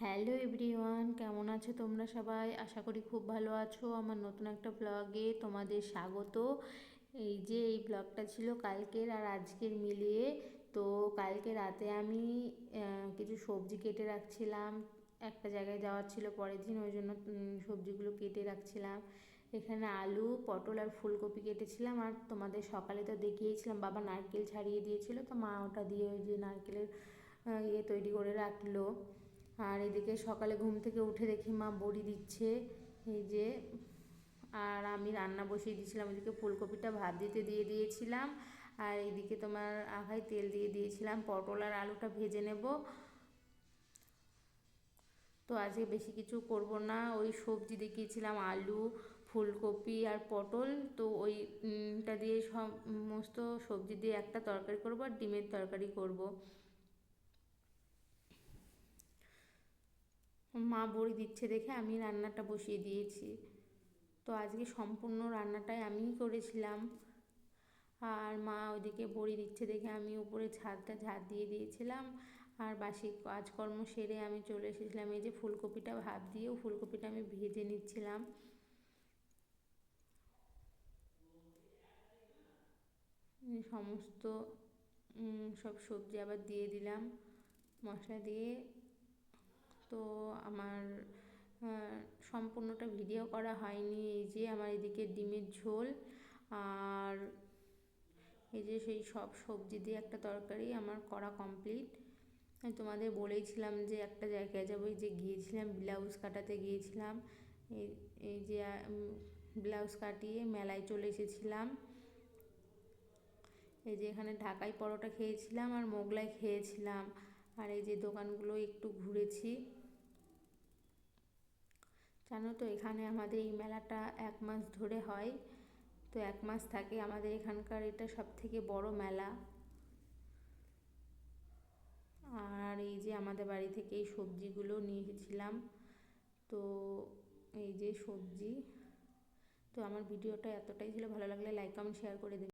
Hello everyone, কেমন আছো তোমরা সবাই? আশা করি খুব ভালো আছো। আমার নতুন একটা ব্লগে তোমাদের স্বাগত। এই ব্লগটা ছিল কালকের আর আজকের মিলিয়ে। তো কালকে রাতে আমি কিছু সবজি কেটে রাখছিলাম, একটা জায়গায় যাওয়ার ছিল পরের দিন, ওই জন্য সবজিগুলো কেটে রাখছিলাম। এখানে আলু, পটল আর ফুলকপি কেটেছিলাম। আর তোমাদের সকালে তো দেখিয়েছিলাম বাবা নারকেল ছাড়িয়ে দিয়েছিল, তো মা ওটা দিয়ে ওই যে নারকেলের তৈরি করে রাখলো। আর এদিকে সকালে ঘুম থেকে উঠে দেখি মা বড়ি দিচ্ছে, এই যে। আর আমি রান্না বসিয়ে দিয়েছিলাম, এদিকে ফুলকপিটা ভাত দিতে দিয়ে দিয়েছিলাম। আর এদিকে তোমার আগায় তেল দিয়ে দিয়েছিলাম, পটল আর আলুটা ভেজে নেব। তো আজকে বেশি কিছু করব না, ওই সবজি দেখিয়েছিলাম আলু, ফুলকপি আর পটল, তো ওইটা দিয়ে সমস্ত সবজি দিয়ে একটা তরকারি করব আর ডিমের তরকারি করব। মা বড়ি দিচ্ছে দেখে আমি রান্নাটা বসিয়ে দিয়েছি। তো আজকে সম্পূর্ণ রান্নাটাই আমিই করেছিলাম। আর মা ওইদিকে বড়ি দিচ্ছে দেখে আমি উপরে ছাদটা ঝাড় দিয়ে দিয়েছিলাম। আর বাসি কাজকর্ম সেরে আমি চলে এসেছিলাম। এই যে ফুলকপিটা ভাত দিয়েও ফুলকপিটা আমি ভেজে নিচ্ছিলাম। সমস্ত সব সবজি আবার দিয়ে দিলাম মশলা দিয়ে। তো আমার সম্পূর্ণটা ভিডিও করা হয়নি। এই যে আমার এদিকে ডিমের ঝোল, আর এই যে সেই সব সবজি দিয়ে একটা তরকারি আমার করা কমপ্লিট। আমি তোমাদের বলেইছিলাম যে একটা জায়গায় যাবো, এই যে গিয়েছিলাম ব্লাউজ কাটাতে গিয়েছিলাম। এই এই যে ব্লাউজ কাটিয়ে মেলায় চলে এসেছিলাম। এই যে এখানে ঢাকাই পরোটা খেয়েছিলাম আর মোগলাই খেয়েছিলাম। আর এই যে দোকানগুলো একটু ঘুরেছি। জানো তো এখানে আমাদের এই মেলাটা 1 মাস ধরে হয়, তো 1 মাস থাকে আমাদের এখানকার, এটা সবথেকে বড় মেলা। আর এই যে আমাদের বাড়ি থেকে এই সবজিগুলো নিয়ে এসেছিলাম, তো এই যে সবজি। তো আমার ভিডিওটা এতটাই ছিল, ভালো লাগলে লাইক কমেন্ট শেয়ার করে দেবেন।